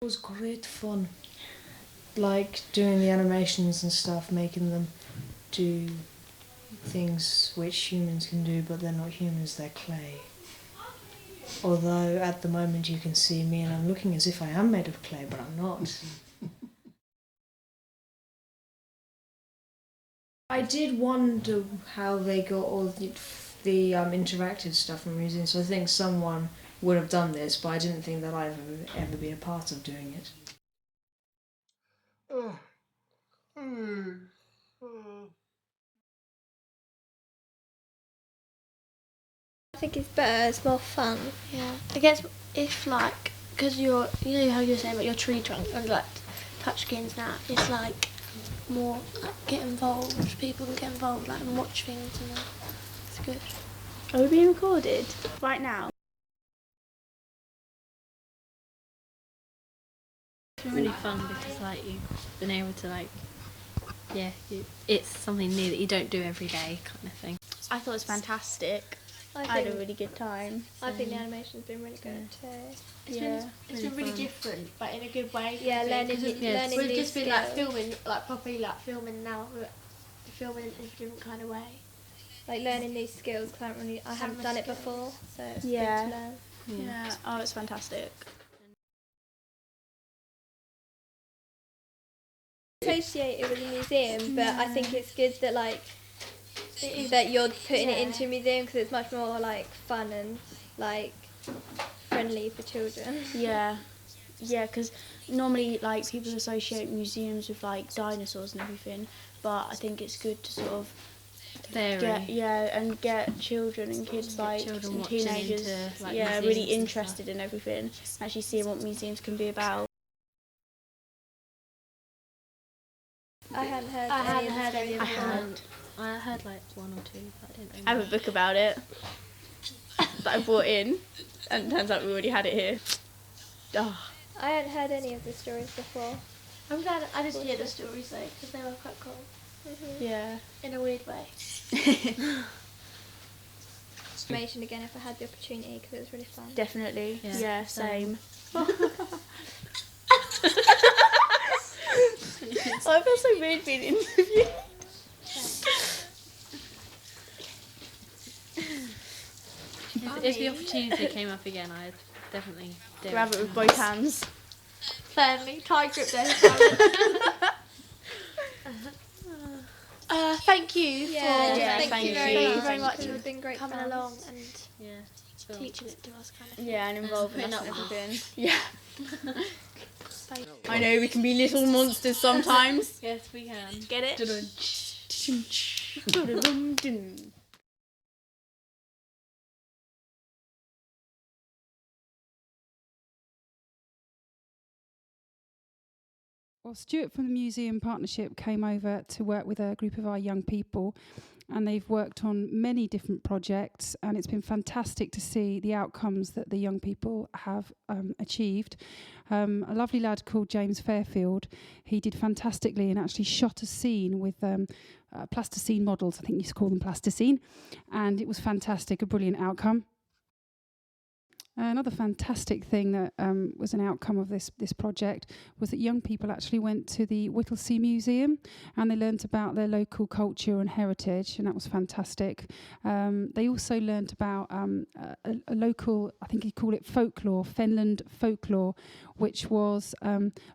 was great fun. Like doing the animations and stuff, making them do things which humans can do, but they're not humans, they're clay. Although at the moment you can see me and I'm looking as if I am made of clay, but I'm not. I did wonder how they got all the interactive stuff from museums, so I think someone would have done this, but I didn't think that I'd ever be a part of doing it. I think it's better, it's more fun. Yeah, I guess if like, because you know how you're saying about your tree trunk and like touchscreens now, it's like more like, get involved, people can get involved like and watch things and it's good. Are we being recorded right now? It's been really fun because like you've been able to like, yeah, it's something new that you don't do every day kind of thing. I thought it was fantastic. I had a really good time. I think the animation's been really good too. It's been really different, but in a good way. Yeah, learning we've new just been skills. like filming, like properly like filming now, filming in a different kind of way. Like learning new skills, because I haven't done it before, so it's good to learn. Yeah. Oh, it's fantastic. Associated with a museum, but I think it's good that like that you're putting it into a museum because it's much more like fun and like friendly for children. Yeah, because normally like people associate museums with like dinosaurs and everything, but I think it's good to sort of get children and kids like and teenagers really interested in everything, actually seeing what museums can be about. I hadn't heard any of them. I heard like one or two, but I didn't know. I have a book about it that I brought in, and it turns out we already had it here. Oh. I hadn't heard any of the stories before. I'm glad I did hear the stories though, because they were quite cool. Mm-hmm. Yeah. In a weird way. Information again if I had the opportunity because it was really fun. Definitely. Yeah, same. I feel so weird being interviewed. If the opportunity came up again, I'd definitely do Grab it with both hands. Firmly, tight grip there. Thank you thank you very much. for It's been great coming fun. along and teaching it to us kind of. Yeah, and involving us and everything. Yeah. Thank you. I know we can be little monsters sometimes. Yes, we can. Get it? Well, Stuart from the Museum Partnership came over to work with a group of our young people, and they've worked on many different projects, and it's been fantastic to see the outcomes that the young people have achieved. A lovely lad called James Fairfield, he did fantastically and actually shot a scene with plasticine models. I think you used to call them plasticine, and it was fantastic, a brilliant outcome. Another fantastic thing that was an outcome of this project was that young people actually went to the Whittlesea Museum and they learnt about their local culture and heritage, and that was fantastic. They also learnt about a local, I think you call it folklore, Fenland folklore, which was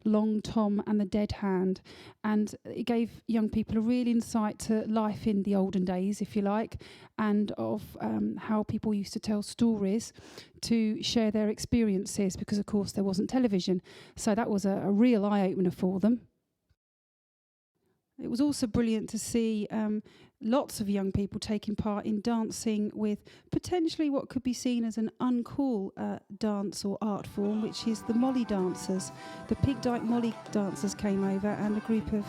Long Tom and the Dead Hand, and it gave young people a real insight to life in the olden days, if you like, and of how people used to tell stories to share their experiences, because of course there wasn't television, so that was a real eye-opener for them. It was also brilliant to see lots of young people taking part in dancing with potentially what could be seen as an uncool dance or art form, which is the Molly dancers. The Pig Dyke Molly dancers came over, and a group of,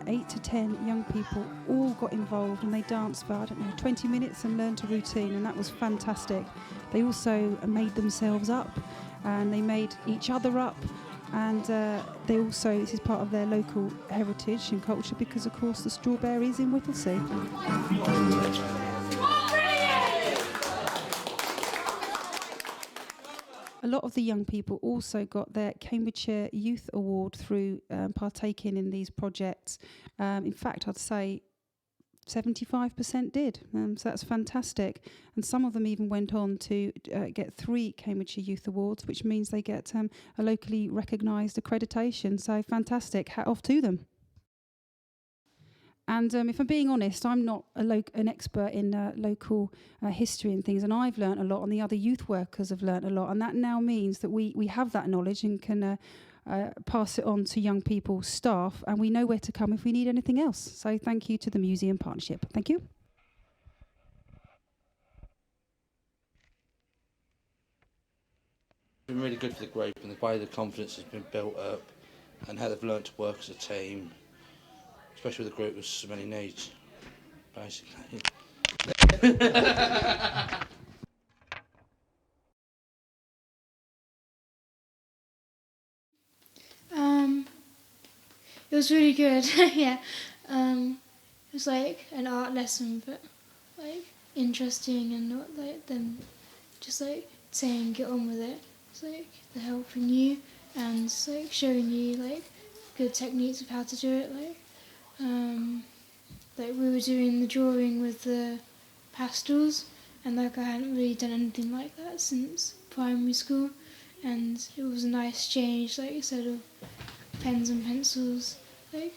8 to 10 young people all got involved, and they danced for, 20 minutes and learned a routine, and that was fantastic. They also made themselves up, and they made each other up, and they also, this is part of their local heritage and culture, because of course the strawberries in Whittlesea. A lot of the young people also got their Cambridgeshire Youth Award through partaking in these projects. In fact, I'd say 75% did, so that's fantastic. And some of them even went on to get 3 Cambridgeshire Youth Awards, which means they get a locally recognised accreditation. So fantastic, hat off to them. And if I'm being honest, I'm not an expert in local history and things, and I've learnt a lot, and the other youth workers have learnt a lot, and that now means that we have that knowledge and can pass it on to young people, staff, and we know where to come if we need anything else. So thank you to the Museum Partnership. Thank you. It's been really good for the group and the way the confidence has been built up and how they've learnt to work as a team, especially with a group with so many needs, basically. It was really good. Yeah. It was like an art lesson, but like interesting and not like them just like saying get on with it. It's like they're helping you and it's like showing you like good techniques of how to do it. Like we were doing the drawing with the pastels, and like I hadn't really done anything like that since primary school, and it was a nice change. Like instead of pens and pencils, like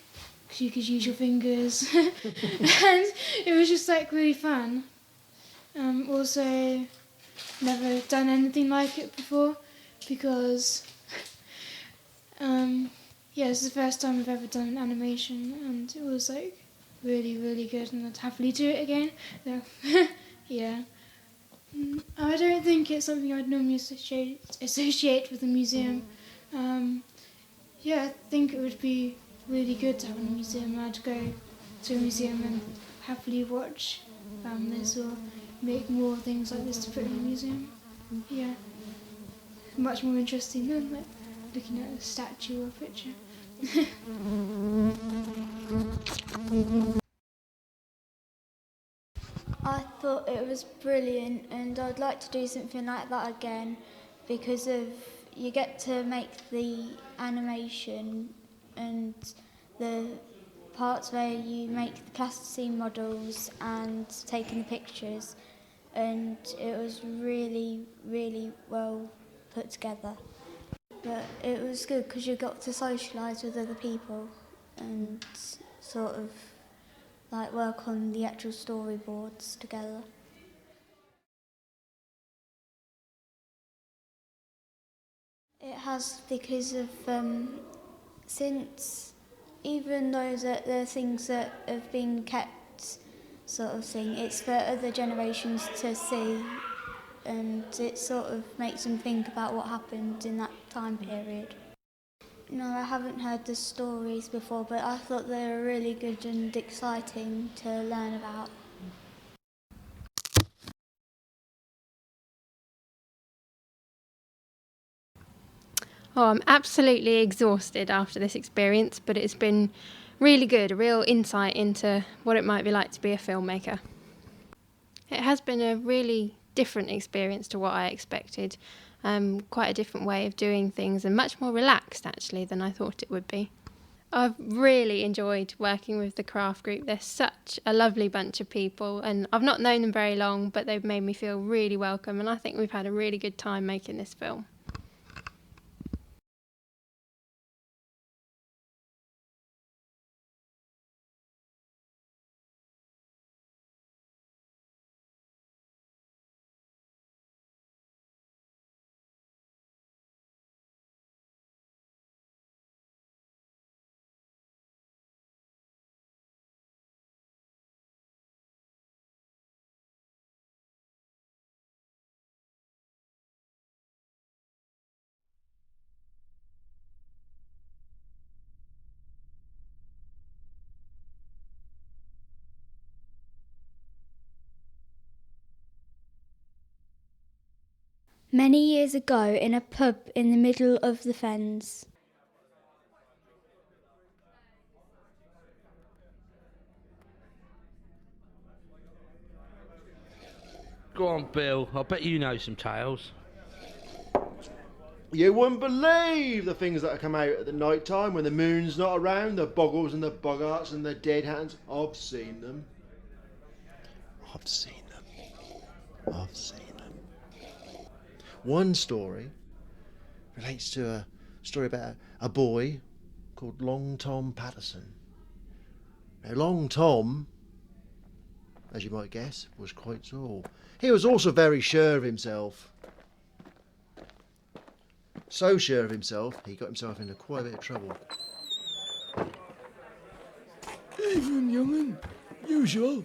cause you could use your fingers, and it was just like really fun. Also, never done anything like it before because yeah, it's the first time I've ever done an animation, and it was like really, really good, and I'd happily do it again. So, yeah. I don't think it's something I'd normally associate with a museum. Yeah, I think it would be really good to have a museum. I'd go to a museum and happily watch this or make more things like this to put in a museum. Yeah, much more interesting than like looking at a statue or a picture. I thought it was brilliant, and I'd like to do something like that again because of you get to make the animation and the parts where you make the plasticine models and taking the pictures, and it was really, really well put together. But it was good because you got to socialise with other people and sort of like work on the actual storyboards together. It has because of since even though that there are things that have been kept sort of thing, it's for other generations to see, and it sort of makes them think about what happened in that time period. No, I haven't heard the stories before, but I thought they were really good and exciting to learn about. Oh, I'm absolutely exhausted after this experience, but it's been really good, a real insight into what it might be like to be a filmmaker. It has been a really different experience to what I expected, quite a different way of doing things and much more relaxed actually than I thought it would be. I've really enjoyed working with the craft group. They're such a lovely bunch of people, and I've not known them very long, but they've made me feel really welcome, and I think we've had a really good time making this film. Many years ago, in a pub in the middle of the Fens. Go on, Bill. I bet you know some tales. You wouldn't believe the things that come out at the night time when the moon's not around, the boggles and the boggarts and the dead hands. I've seen them. I've seen them. I've seen them. One story relates to a story about a boy called Long Tom Patterson. Now, Long Tom, as you might guess, was quite tall. He was also very sure of himself. So sure of himself, he got himself into quite a bit of trouble. Evening, young'un. Usual.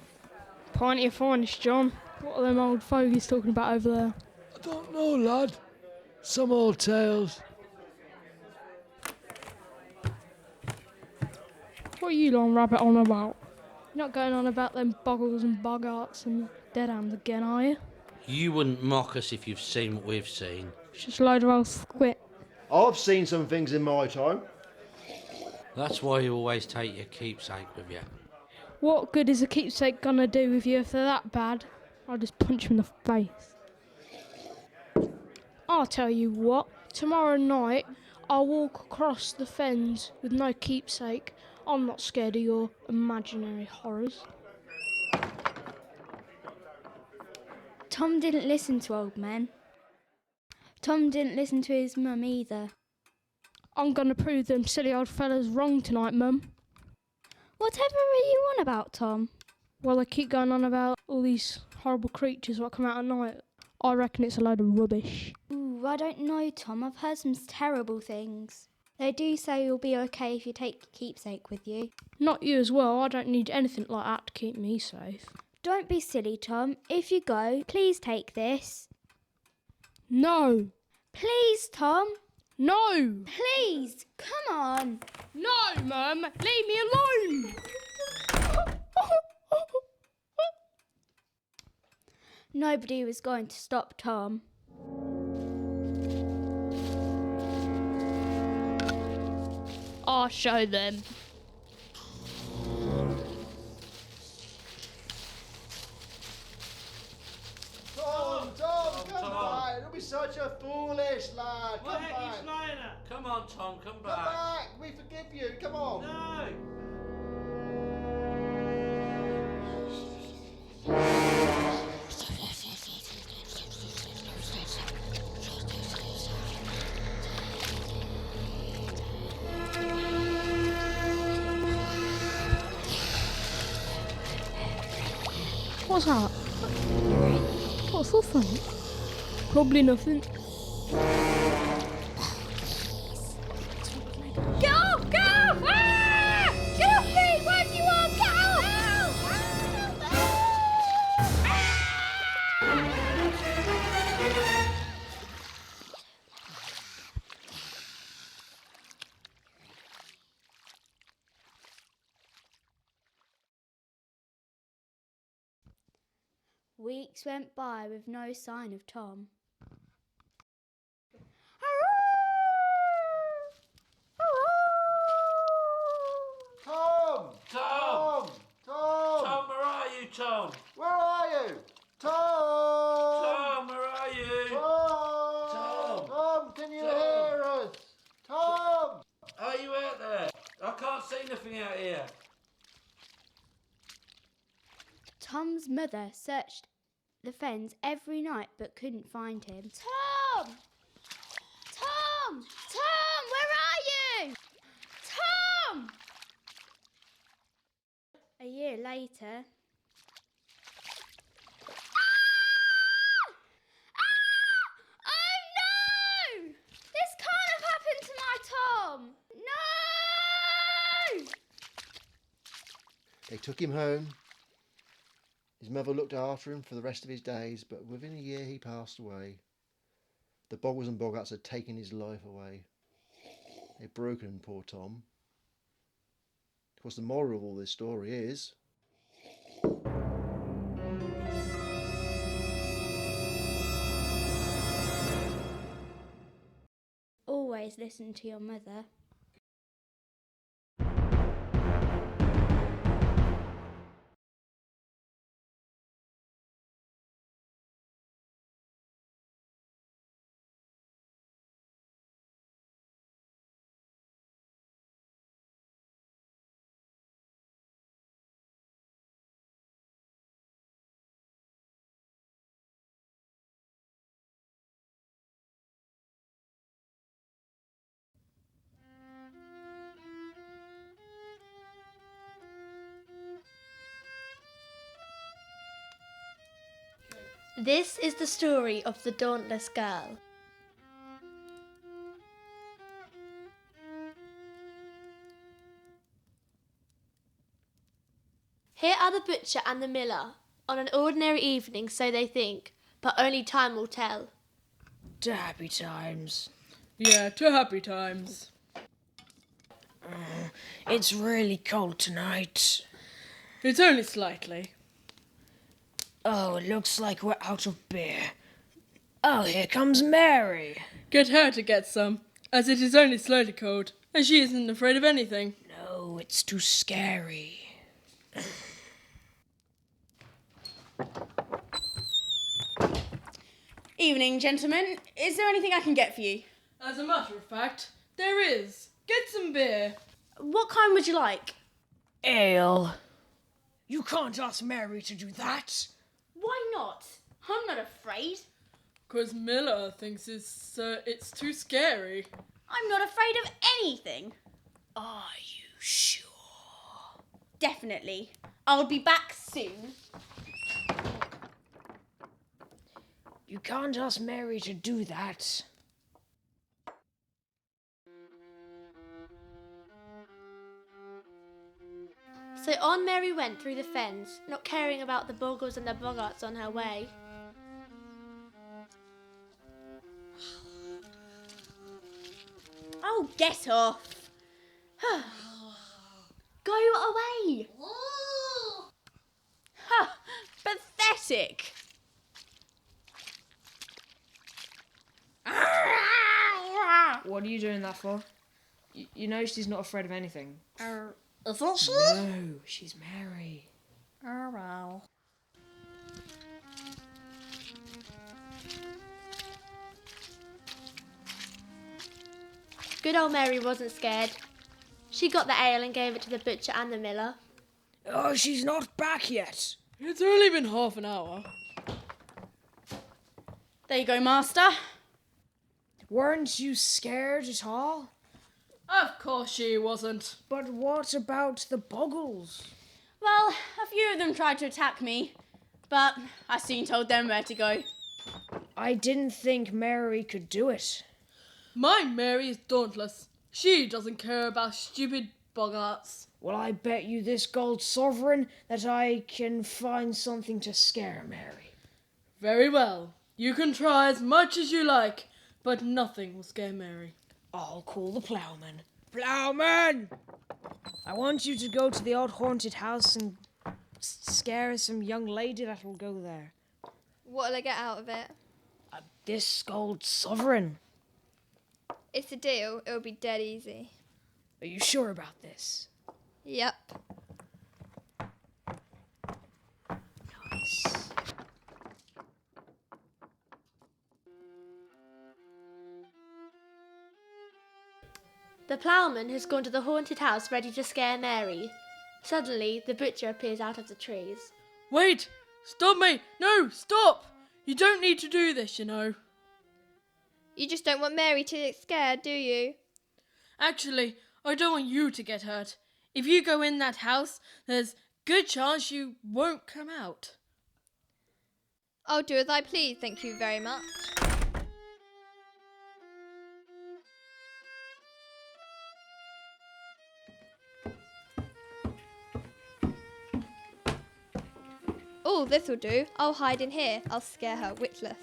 Plenty of finest, John. What are them old fogies talking about over there? I don't know, lad. Some old tales. What are you long rabbit on about? You're not going on about them boggles and boggarts and dead hands again, are you? You wouldn't mock us if you've seen what we've seen. It's just a load of old squit. I've seen some things in my time. That's why you always take your keepsake with you. What good is a keepsake gonna do with you if they're that bad? I'll just punch him in the face. I'll tell you what, tomorrow night I'll walk across the fens with no keepsake. I'm not scared of your imaginary horrors. Tom didn't listen to old men. Tom didn't listen to his mum either. I'm gonna prove them silly old fellas wrong tonight, Mum. Whatever are you on about, Tom? Well, they keep going on about all these horrible creatures that come out at night. I reckon it's a load of rubbish. Ooh, I don't know, Tom. I've heard some terrible things. They do say you'll be okay if you take your keepsake with you. Not you as well. I don't need anything like that to keep me safe. Don't be silly, Tom. If you go, please take this. No. Please, Tom. No. Please, come on. No, Mum. Leave me alone. Nobody was going to stop Tom. I'll show them. Tom, come back. Don't be such a foolish lad. What the heck are you flying at? Come on, Tom, come back. Come back. We forgive you. Come on. No. What's that? What's that thing? Probably nothing. Get off! Get off! Ah! Get off me! Where do you want? Get off! Weeks went by with no sign of Tom. Tom! Tom! Tom! Tom, where are you, Tom? Where are you? Tom! Tom, where are you? Tom! Tom! Tom, can you Tom! hear us? Tom! Are you out there? I can't see nothing out here. Tom's mother searched the fens every night but couldn't find him. Tom! Tom! Tom, where are you? Tom! A year later... Oh no! This can't have happened to my Tom! No! They took him home. His mother looked after him for the rest of his days, but within a year he passed away. The boggles and boggarts had taken his life away. They'd broken poor Tom. Of course, the moral of all this story is... always listen to your mother. This is the story of the dauntless girl. Here are the butcher and the miller, on an ordinary evening, so they think, but only time will tell. To happy times. Yeah, to happy times. It's really cold tonight. It's only slightly. Oh, it looks like we're out of beer. Oh, here comes Mary. Get her to get some, as it is only slightly cold, and she isn't afraid of anything. No, it's too scary. Evening, gentlemen. Is there anything I can get for you? As a matter of fact, there is. Get some beer. What kind would you like? Ale. You can't ask Mary to do that. Why not? I'm not afraid. 'Cause Miller thinks it's too scary. I'm not afraid of anything. Are you sure? Definitely. I'll be back soon. You can't ask Mary to do that. So on Mary went through the fens, not caring about the boggles and the boggarts on her way. Oh, get off. Go away. Ha! Pathetic. What are you doing that for? You know she's not afraid of anything. Isn't she? No, she's Mary. Oh, well. Good old Mary wasn't scared. She got the ale and gave it to the butcher and the miller. Oh, she's not back yet. It's only been half an hour. There you go, master. Weren't you scared at all? Of course she wasn't. But what about the boggles? Well, a few of them tried to attack me, but I soon told them where to go. I didn't think Mary could do it. My Mary is dauntless. She doesn't care about stupid boggarts. Well, I bet you this gold sovereign that I can find something to scare Mary. Very well. You can try as much as you like, but nothing will scare Mary. I'll call the ploughman. Ploughman! I want you to go to the old haunted house and scare some young lady that will go there. What'll I get out of it? This gold sovereign. It's a deal. It'll be dead easy. Are you sure about this? Yep. Nice. The ploughman has gone to the haunted house ready to scare Mary. Suddenly, the butcher appears out of the trees. Wait! Stop me! No, stop! You don't need to do this, you know. You just don't want Mary to get scared, do you? Actually, I don't want you to get hurt. If you go in that house, there's good chance you won't come out. I'll do as I please, thank you very much. Oh, this'll do. I'll hide in here. I'll scare her witless.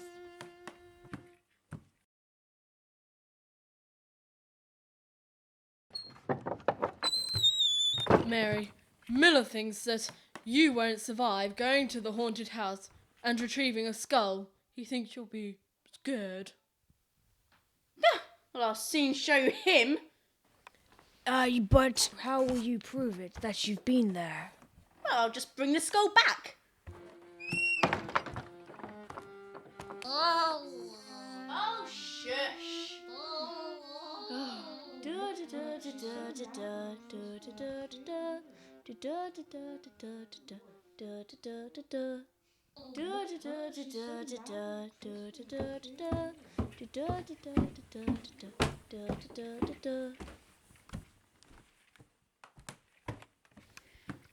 Mary, Miller thinks that you won't survive going to the haunted house and retrieving a skull. He thinks you'll be scared. Well, I'll soon show him. But how will you prove it that you've been there? Well, I'll just bring the skull back. Oh, shush.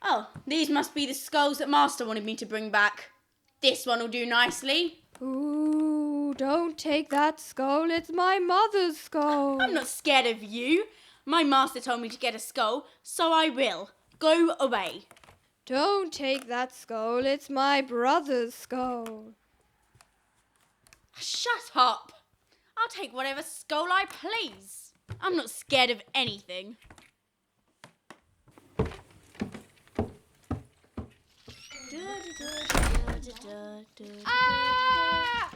Oh, these must be the skulls that Master wanted me to bring back. This one will do nicely. Ooh, don't take that skull. It's my mother's skull. I'm not scared of you. My master told me to get a skull, so I will. Go away. Don't take that skull. It's my brother's skull. Shut up. I'll take whatever skull I please. I'm not scared of anything. Ah!